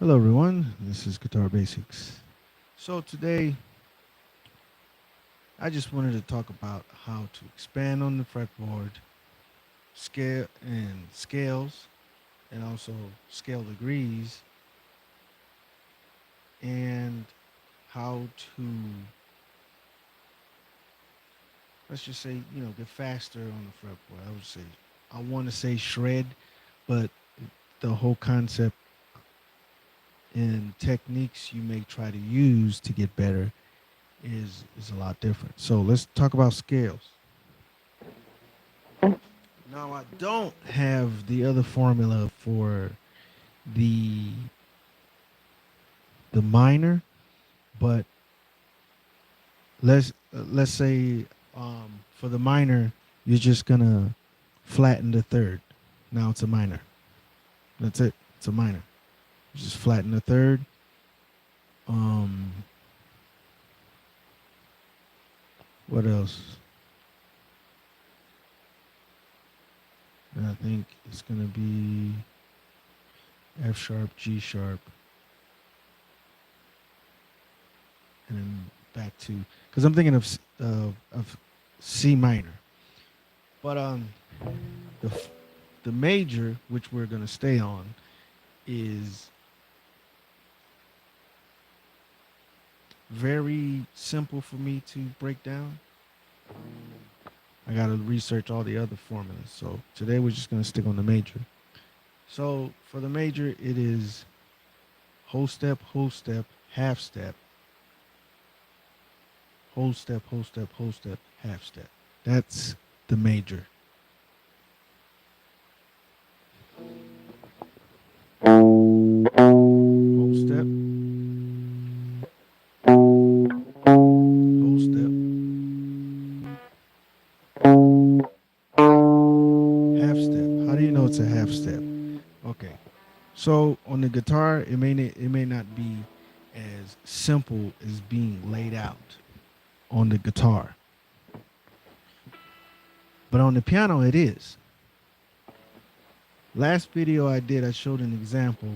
Hello, everyone. This is Guitar Basics. So, today I just wanted to talk about how to expand on the fretboard, scale and scales, and also scale degrees, and how to, let's just say, get faster on the fretboard. I would say, I want to say shred, but the whole concept and techniques you may try to use to get better is a lot different. So, let's talk about scales. Now I don't have the other formula for the the minor, but let's say for the minor you're just gonna flatten the third. Now it's a minor. That's it. It's a minor. Just flatten the third. Um, what else? And I think it's gonna be F sharp, G sharp, and then back to because I'm thinking of of C minor. But the the major, which we're gonna stay on, is very simple for me to break down. I gotta research all the other formulas. So today we're just gonna stick on the major. So for the major, it is whole step, half step, whole step, half step. That's the major. Whole step, whole step, half step. How do you know it's a half step? Okay. So on the guitar, it may not be as simple as being laid out on the guitar, but on the piano it is. Last video I did, I showed an example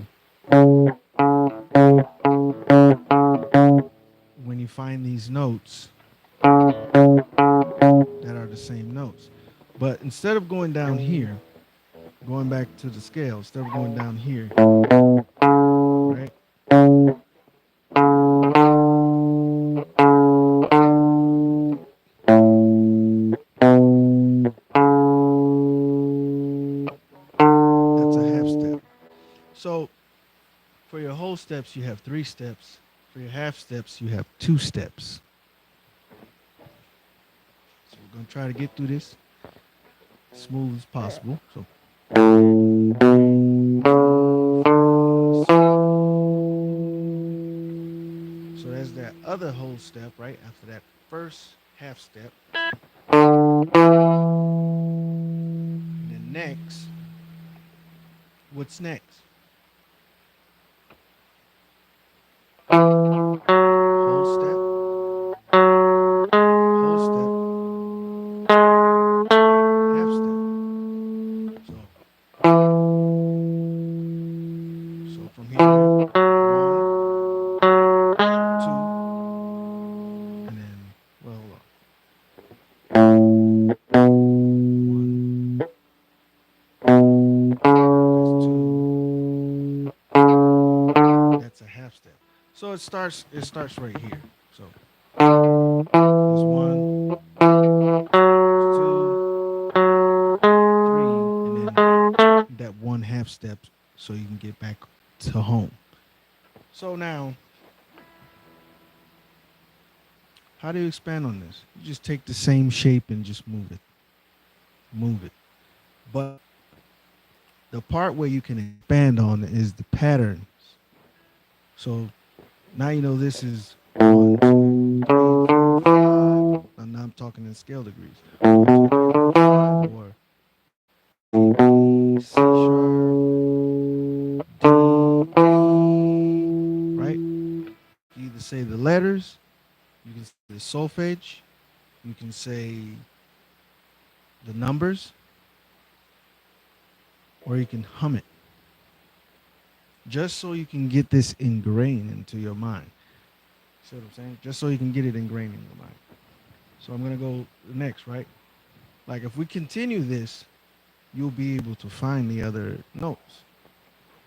when you find these notes that are the same notes. But instead of going down here, going back to the scale, instead of going down here, right? That's a half step. So for your whole steps, you have three steps. For your half steps, you have two steps. So we're gonna try to get through this as smooth as possible. So there's that other whole step, right? After that first half step. And then next, what's next? Whole step, whole step, half step. So from here, one, two, and then well, hold on. One, that's two, that's a half step. So it starts right here. So there's one, two, three, and then that one half step so you can get back to home. So now, how do you expand on this? You just take the same shape and just move it. Move it. But the part where you can expand on is the patterns. So now you know this is one, two, three, four, five. And now I'm talking in scale degrees. One, two, three, four, five, or A, B, C sharp, D, E, right? You either say the letters, you can say the solfege, you can say the numbers, or you can hum it. just so you can get this ingrained into your mind. See what I'm saying? Just so you can get it ingrained in your mind. So I'm gonna go next, right? Like if we continue this, you'll be able to find the other notes.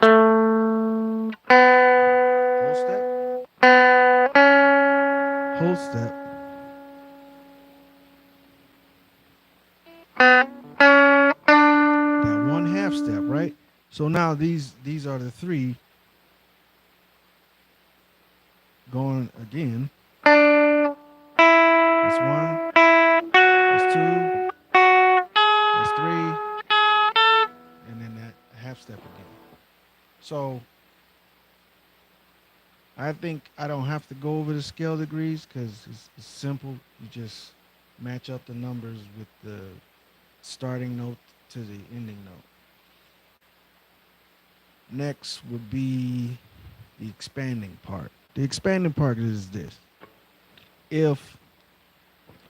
Whole step, whole step, that one half step, right? So now these are the three going again. That's one, that's two, that's three, and then that half step again. So I think I don't have to go over the scale degrees because it's simple. You just match up the numbers with the starting note to the ending note. Next would be the expanding part. The expanding part is this. If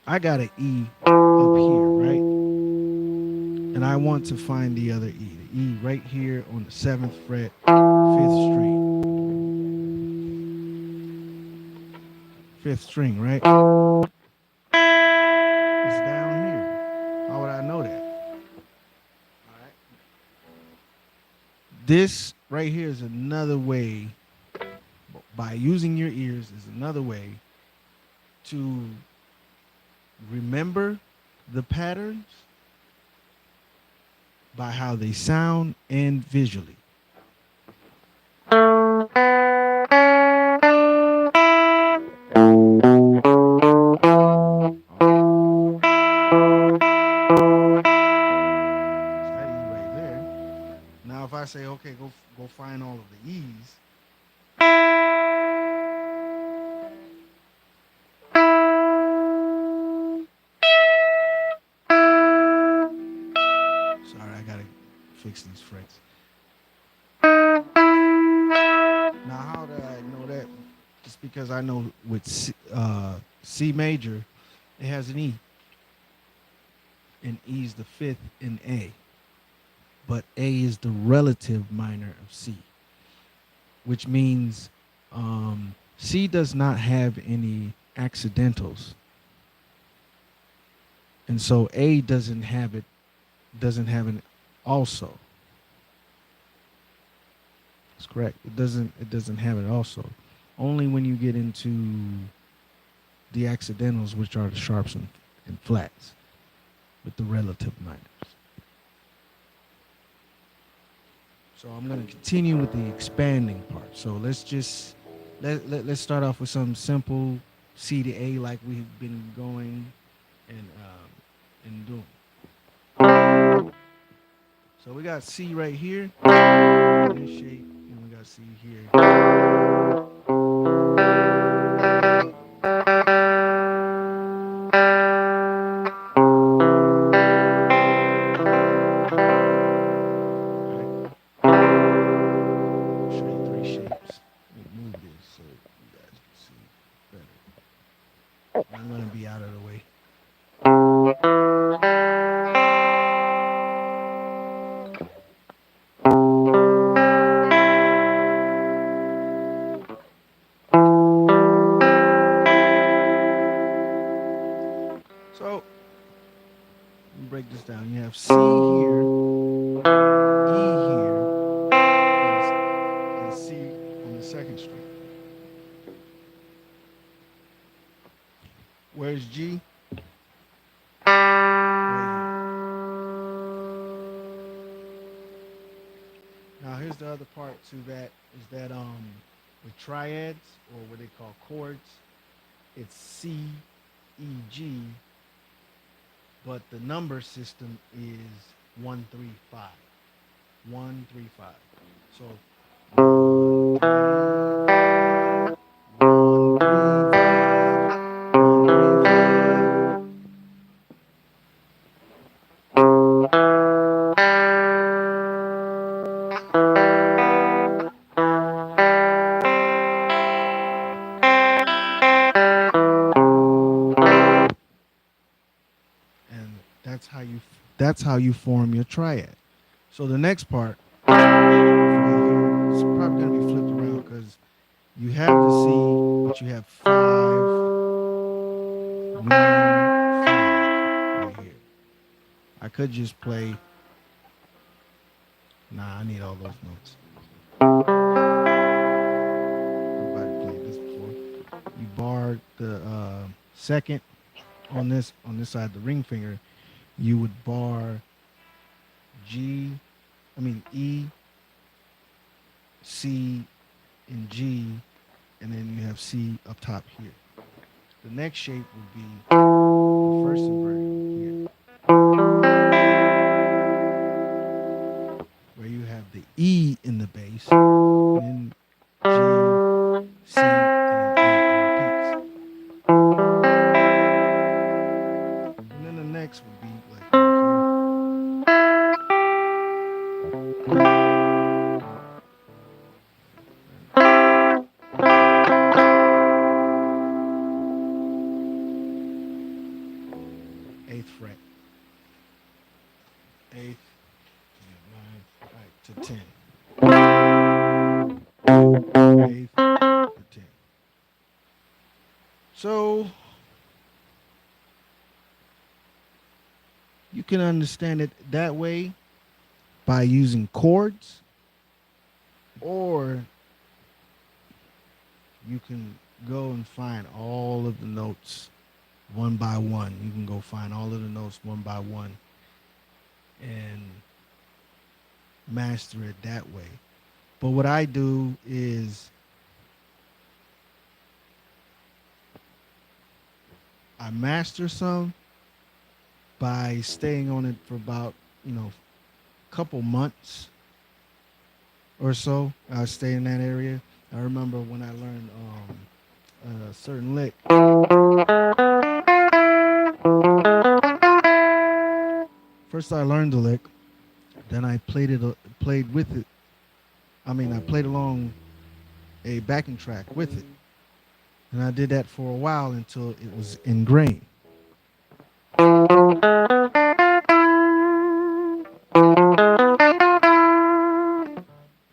I got an E up here, right? And I want to find the other E. The E right here on the 7th fret, 5th string. 5th string, right? It's down here. How would I know that? All right. This right here is another way, by using your ears, is another way to remember the patterns by how they sound and visually. That E right there. Now, if I say, okay, go find all of the E's, sorry, I gotta fix these frets. Now, how do I know that? Just because I know with C major, it has an E, and E is the fifth in A, but A is the relative minor of C, which means C does not have any accidentals, and so A doesn't have an also. That's correct. It doesn't have it also. Only when you get into the accidentals, which are the sharps and flats, with the relative minors. So I'm going to continue with the expanding part. So let's just let's start off with something simple, C to A, like we've been going and doing. So we got C right here in this shape, and we got C here. Right? I'll show you three shapes. Let me move this so you guys can see better. I'm gonna be out of the way. So let me break this down. You have C here, E here, and C on the second string. Where's G? Right here. Now here's the other part to that is that with triads or what they call chords, it's C, E, G, but the number system is 1 3 5. 1 3 5. So 1 3 5. And that's how you form your triad. So the next part is right here. it's probably gonna be flipped around because you have the C, but you have 5, 1, 5 right here. I could just play. Nah, I need all those notes. Nobody played this before. You bar the second on this side, the ring finger. You would bar G, I mean E, C, and G, and then you have C up top here. The next shape would be the first inversion here, where you have the E in the bass, and then G, C, and then E on repeats. And then the next would be eighth fret, eighth, nine, right to 10, eighth to 10. So you can understand it that way by using chords, or you can go and find all of the notes one by one. You can go find all of the notes one by one and master it that way. But what I do is I master some by staying on it for about, a couple months or so. I stay in that area. I remember when I learned a certain lick. First, I learned the lick, then I played with it. I played along a backing track with it, and I did that for a while until it was ingrained.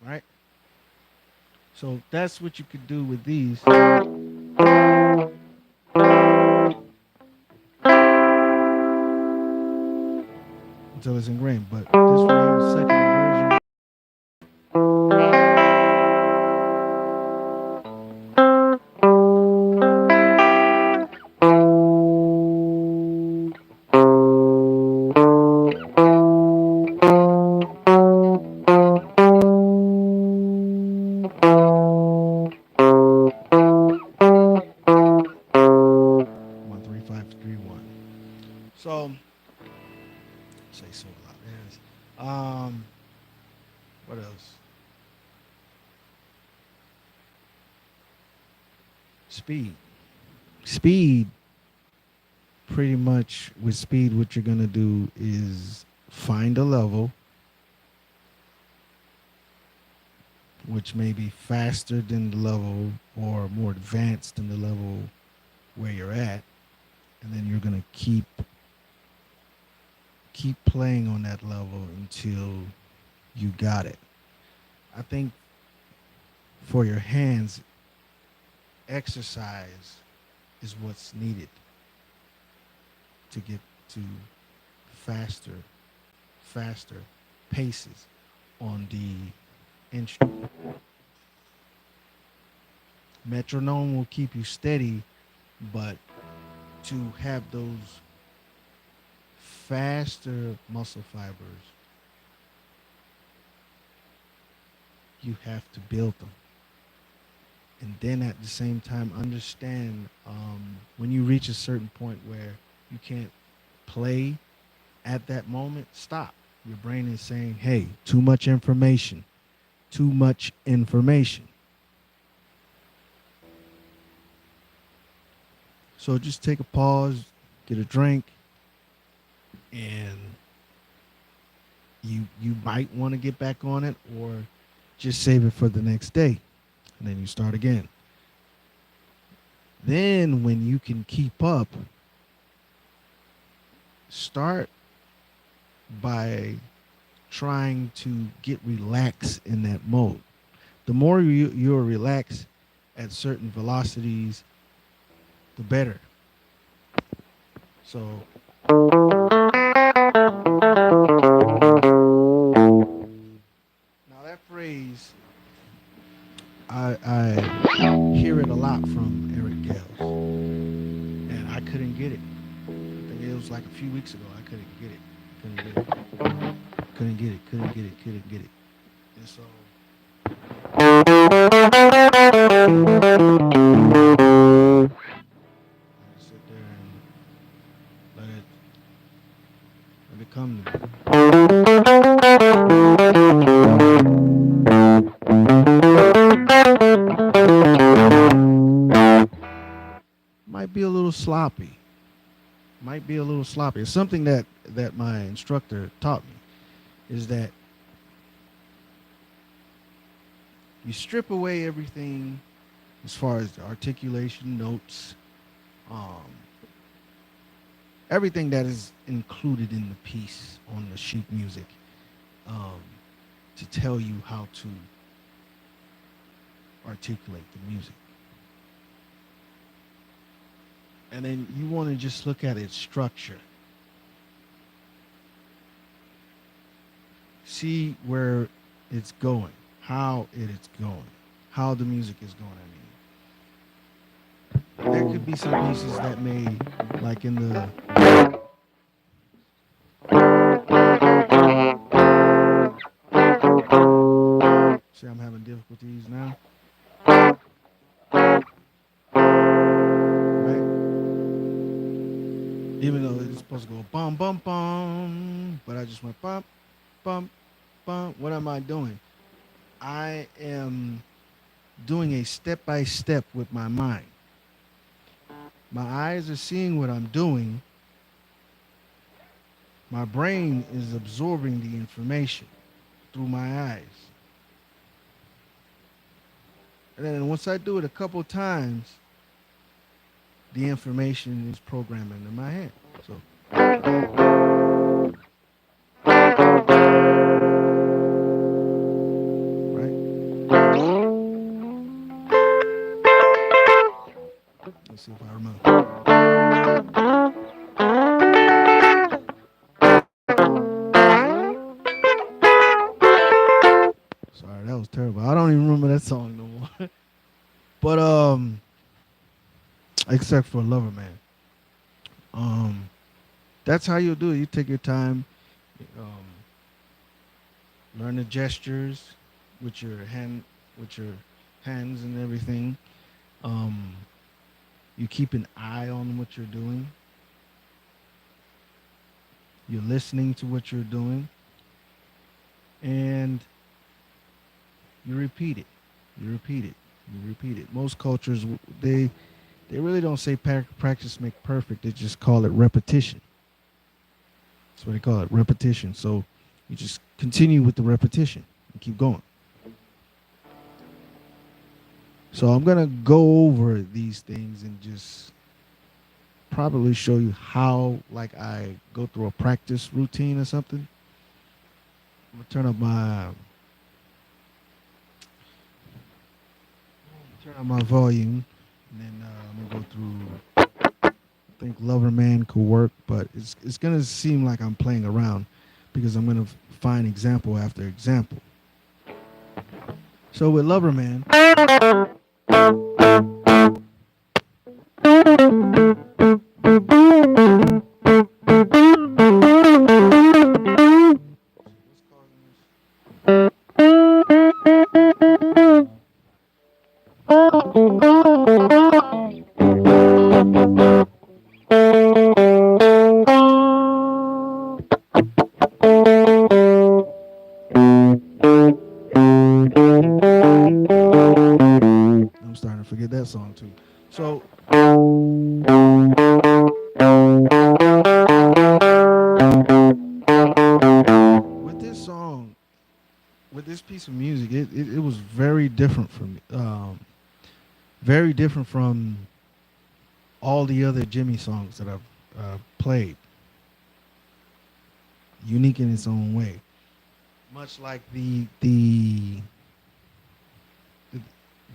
Right. So that's what you could do with these. Until it's ingrained. But this one, second version. One, three, five, three, one. So say so loud. Yes. What else? Speed. Speed. Pretty much with speed, what you're gonna do is find a level which may be faster than the level or more advanced than the level where you're at, and then you're gonna keep playing on that level until you got it. I think for your hands, exercise is what's needed to get to faster, faster paces on the instrument. Metronome will keep you steady, but to have those faster muscle fibers, you have to build them. And then at the same time, understand when you reach a certain point where you can't play at that moment, stop. Your brain is saying, hey, too much information, too much information. So just take a pause, get a drink, and you might want to get back on it, or just save it for the next day, and then you start again. Then when you can keep up, start by trying to get relaxed in that mode. The more you're relaxed at certain velocities, the better. So now that phrase, I hear it a lot from Eric Gales, and I couldn't get it. I think it was like a few weeks ago. I couldn't get it. Couldn't get it. Couldn't get it. Couldn't get it. Couldn't get it. And so I just sit there and let it let it come to me. Might be a little sloppy. Might be a little sloppy. It's something that my instructor taught me is that you strip away everything as far as the articulation, notes, um, everything that is included in the piece on the sheet music um, to tell you how to articulate the music. And then you want to just look at its structure. See where it's going, how it is going, how the music is going. I mean, there could be some pieces that may, like in the see, I'm having difficulties now, right? Even though it's supposed to go bum bum bum, but I just went bum bum bum. What am I doing? I am doing a step by step with my mind. My eyes are seeing what I'm doing. My brain is absorbing the information through my eyes. And then once I do it a couple times, the information is programmed into my head. So, right? Let's see if I remember. Sorry, that was terrible. I don't even remember that song no more. But except for Lover Man. Um, that's how you do it. You take your time, um, learn the gestures with your with your hands and everything. Um, you keep an eye on what you're doing. You're listening to what you're doing, and you repeat it. You repeat it. You repeat it. Most cultures they really don't say practice make perfect. They just call it repetition. That's what they call it, repetition. So you just continue with the repetition and keep going. So I'm gonna go over these things and just probably show you how, like, I go through a practice routine or something. I'm gonna turn up my volume, and then I'm gonna go through. I think Lover Man could work, but it's gonna seem like I'm playing around because I'm gonna find example after example. So with Lover Man, I'm starting to forget that song too. So with this song, with this piece of music, it was very different from me. Very different from all the other Jimmy songs that I've played. Unique in its own way. Much like the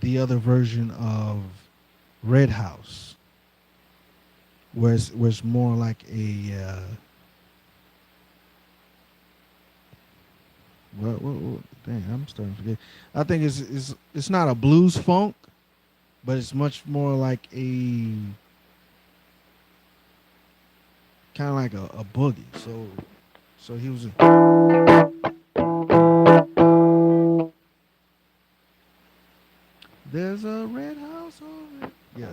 the other version of Red House, where it's more like a dang, I'm starting to forget. I think it's not a blues funk, but it's much more like a kind of like a boogie. So he was. There's a red house over. Yeah.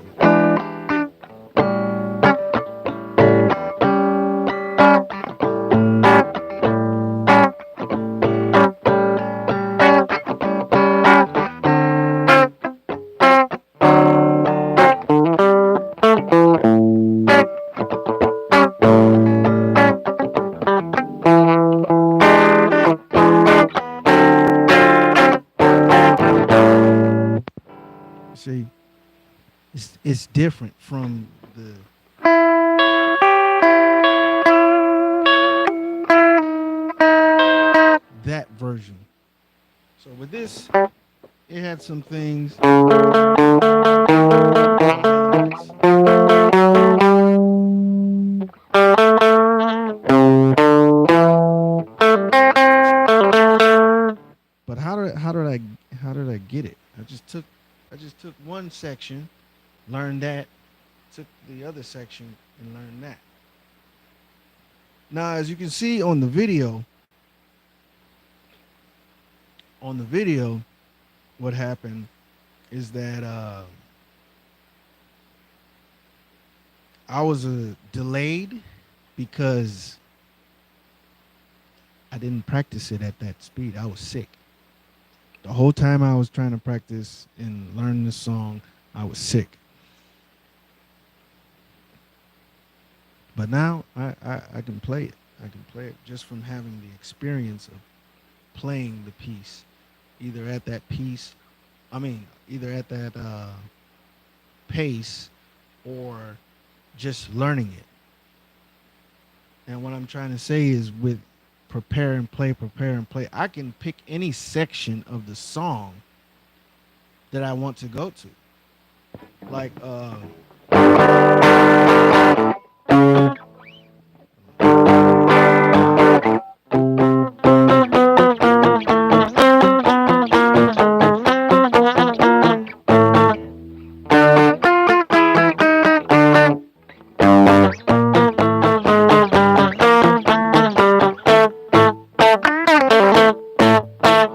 See, it's different from the that version. So with this, it had some things. But how did I get it? I just took one section, learned that, took the other section and learned that. Now, as you can see on the video, what happened is that I was delayed because I didn't practice it at that speed. I was sick. The whole time I was trying to practice and learn the song, I was sick. But now I can play it. I can play it just from having the experience of playing the piece, either at that piece, either at that pace or just learning it. And what I'm trying to say is with prepare and play, I can pick any section of the song that I want to go to. Like I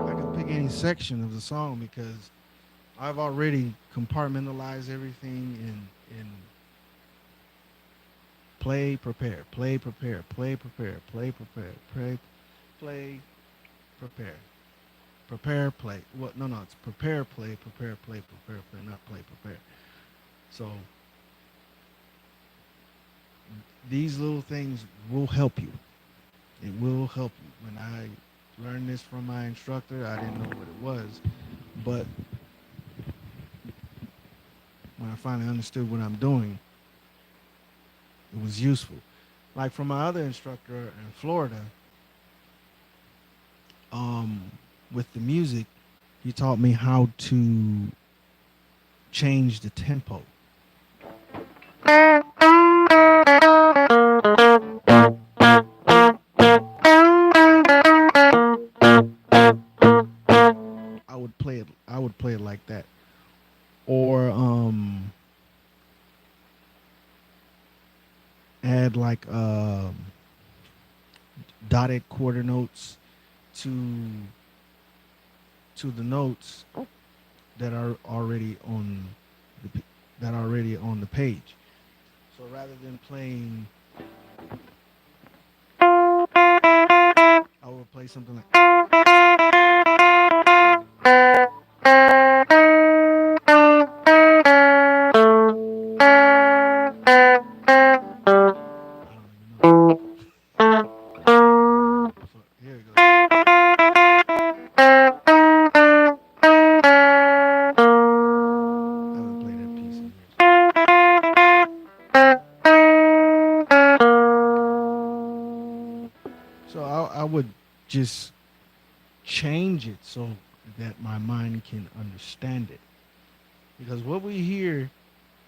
can pick any section of the song because I've already compartmentalized everything in play, prepare, play, prepare, play, prepare, play, prepare, play, prepare, prepare, play. What? No, it's prepare, play, prepare, play, not play, prepare. So these little things will help you. It will help you. When I learned this from my instructor, I didn't know what it was, but when I finally understood what I'm doing, it was useful. Like from my other instructor in Florida, um, with the music, he taught me how to change the tempo. I would play it like that, or add like dotted quarter notes to the notes that are already on the page. So rather than playing, I would play something like. I don't even know. Here it goes. I haven't played that piece in years. So I would just change it so that my mind can understand it. because what we hear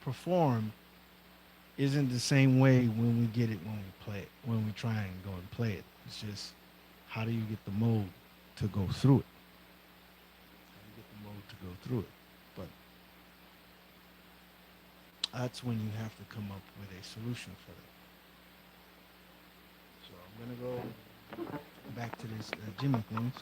performed isn't the same way when we get it when we play it, when we try and go and play it. It's just how do you get the mode to go through it? How do you get the mode to go through it? But that's when you have to come up with a solution for that. So I'm gonna go back to this Jimmy thing.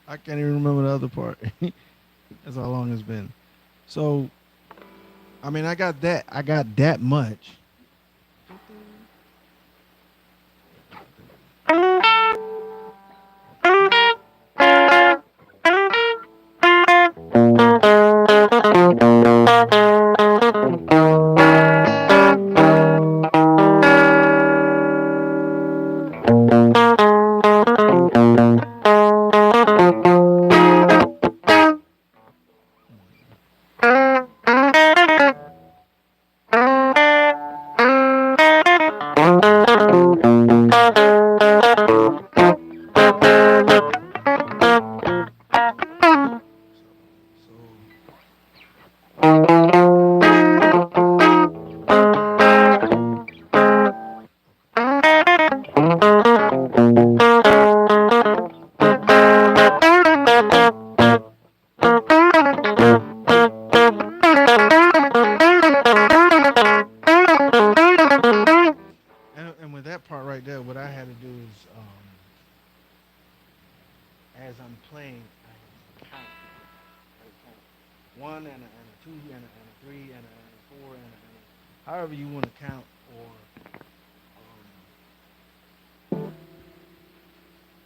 I can't even remember the other part. That's how long it's been. So I mean, I got that. I got that much. And with that part right there, what I had to do is, as I'm playing, I count. I count one and a two and a three and a four and a however you want to count, or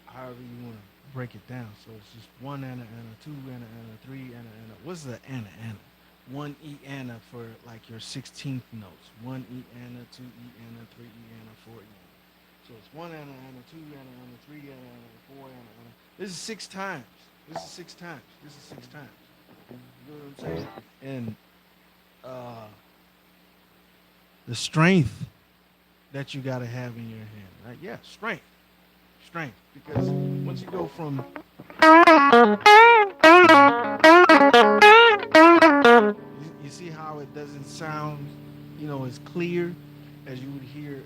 however you want to break it down. So it's just one and a two and a three and a. What's the and? One E and a for like your 16th notes. One E and a, two E and a, three E and a, four E and a. So it's one and a, two and a, three and a, four and a. This is six times. This is six times. This is six times. You know what I'm saying? And uh, the strength that you got to have in your hand, right? Yeah, strength, strength. Because once you go from, you see how it doesn't sound, as clear as you would hear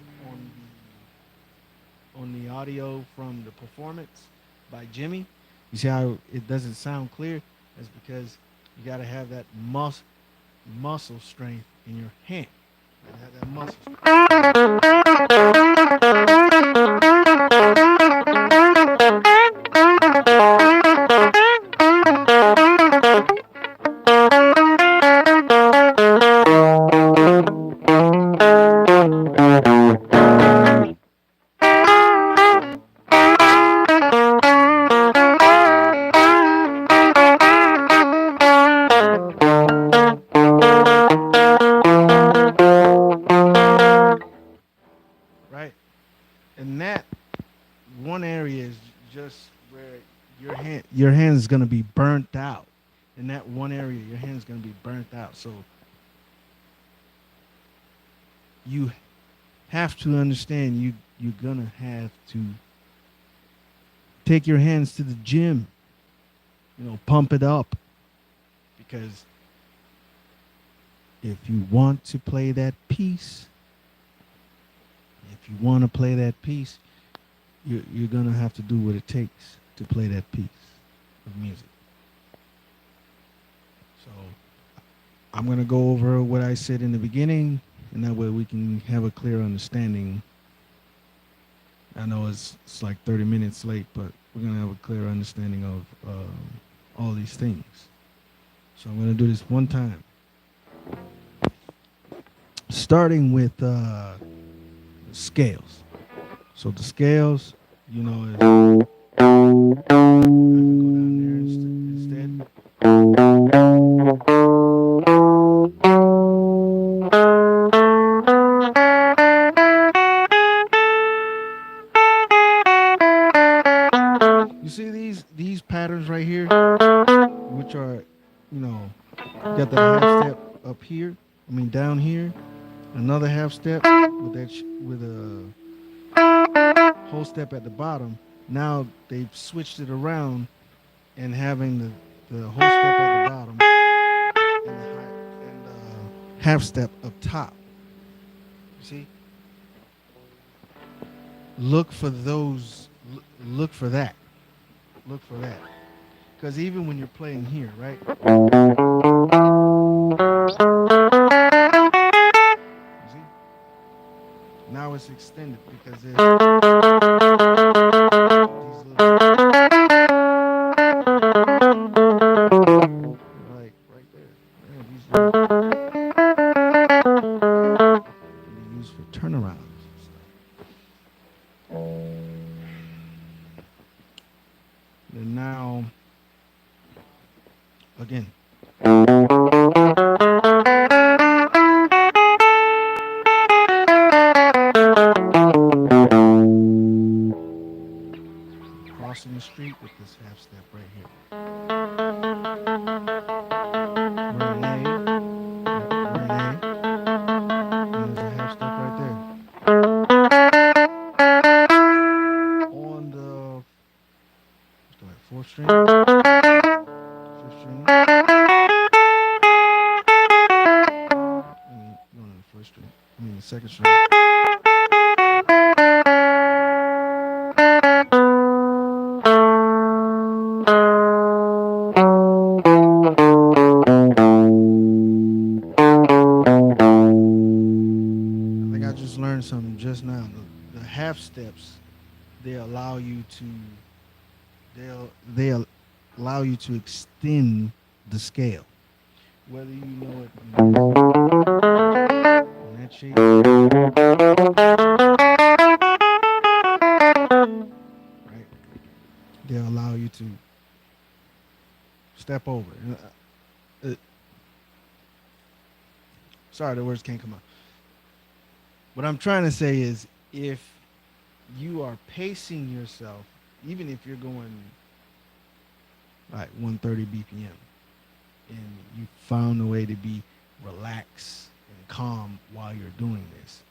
on the audio from the performance by Jimmy. You see how it doesn't sound clear? That's because you got to have that muscle strength in your hand. You gotta have that muscle right? And that one area is just where your hand is gonna be burnt out. In that one area, your hand's gonna be burnt out. So you have to understand you're gonna have to take your hands to the gym, pump it up. Because if you want to play that piece, if you want to play that piece, you're gonna have to do what it takes to play that piece of music. So I'm gonna go over what I said in the beginning, and that way we can have a clear understanding. I know it's like 30 minutes late, but we're gonna have a clear understanding of all these things. So I'm gonna do this one time, starting with scales. So the scales, you know, is I can go down there instead. You see these patterns right here, which are, you know, you got that half step up here. I mean down here, another half step with with a whole step at the bottom. Now they've switched it around and having the whole step at the bottom and half step up top. You see, look for those. Look for that. Look for that. Because even when you're playing here, right? You see, now it's extended because there's these like right there. Yeah, these can be used for turnarounds. And now, again, crossing the street with this half step right here. We're in A. Yep, we're in A. And there's a half step right there. On the what's that, fourth string, fifth string. I mean, no, no, the first string. I mean, the second string. I think I just learned something just now. The half steps, they allow you to they allow you to extend the scale. Whether you know it in that shape, right? They'll allow you to step over. Sorry, the words can't come out. What I'm trying to say is if you are pacing yourself, even if you're going like 130 BPM and you found a way to be relaxed and calm while you're doing this,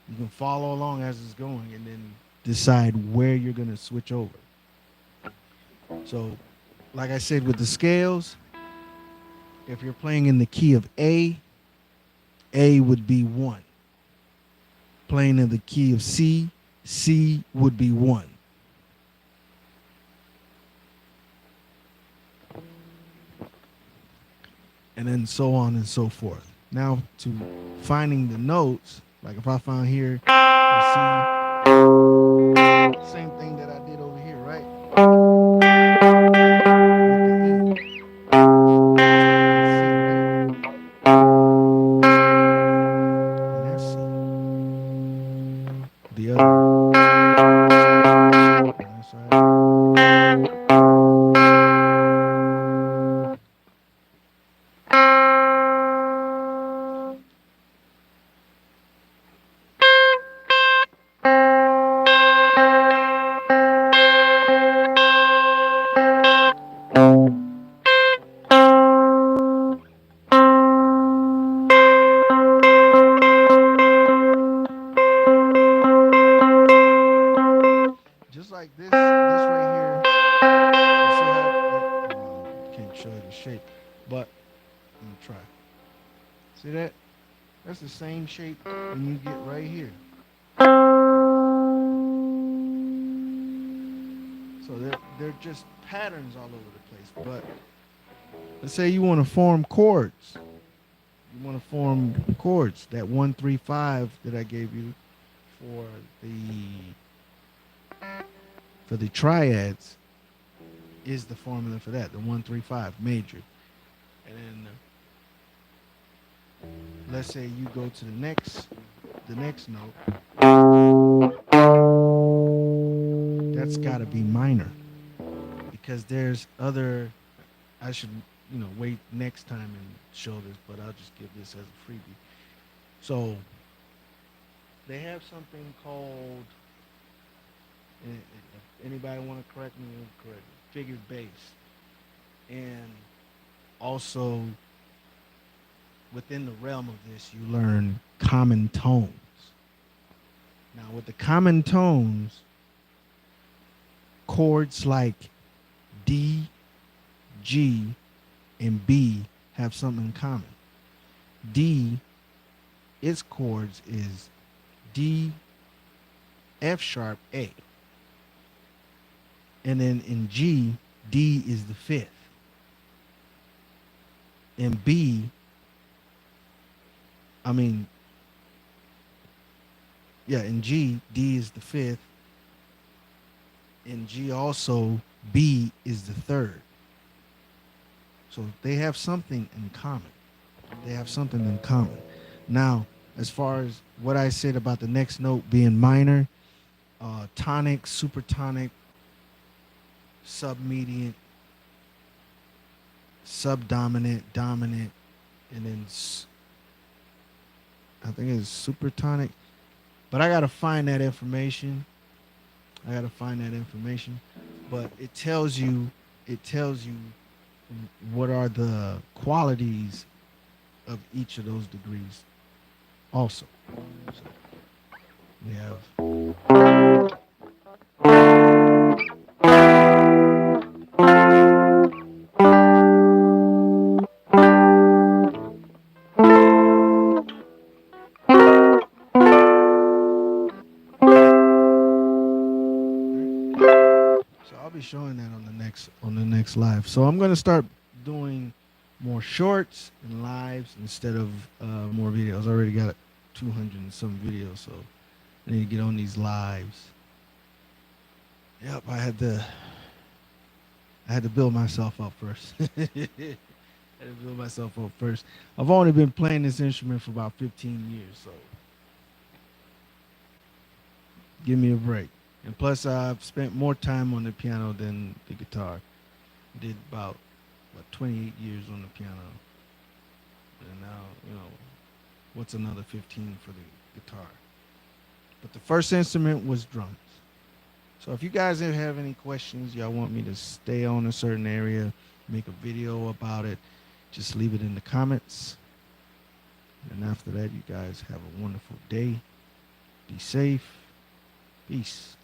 you can follow along as it's going and then decide where you're going to switch over. So, like I said, with the scales, if you're playing in the key of A would be 1. Playing in the key of C would be 1. And then so on and so forth. Now to finding the notes, like if I found here, you see, same thing that I did over here, right? With the E. And that's C. The other. That's right. Just like this right here. You see how can't show you the shape, but let me try. See that? That's the same shape when you get right here. So they're just patterns all over the place. But let's say you want to form chords. You want to form chords. That 1 3 5 that I gave you for the for the triads is the formula for that, the 135 major. And then let's say you go to the next note, that's got to be minor because there's other. I should wait next time and show this, but I'll just give this as a freebie. So they have something called. If anybody want to correct me, correct me. Figured bass, and also within the realm of this, you learn common tones. Now, with the common tones, chords like D, G, and B have something in common. D, its chords is D, F sharp, A. And then in G, D is the fifth. In B, I mean, yeah, in G, D is the fifth. In G also, B is the third. So they have something in common. They have something in common. Now, as far as what I said about the next note being minor, tonic, supertonic, submediant, subdominant, dominant, and then I think it's supertonic. But I gotta find that information. But it tells you what are the qualities of each of those degrees also. So we have so I'll be showing that on the next live. So I'm gonna start doing more shorts and lives instead of more videos. I already got 200 and some videos, so I need to get on these lives. Yep, I had to build myself up first. I've only been playing this instrument for about 15 years, so give me a break. And plus, I've spent more time on the piano than the guitar. Did about 28 years on the piano, and now what's another 15 for the guitar? But the first instrument was drums. So if you guys ever have any questions, y'all want me to stay on a certain area, make a video about it, just leave it in the comments. And after that, you guys have a wonderful day. Be safe. Peace.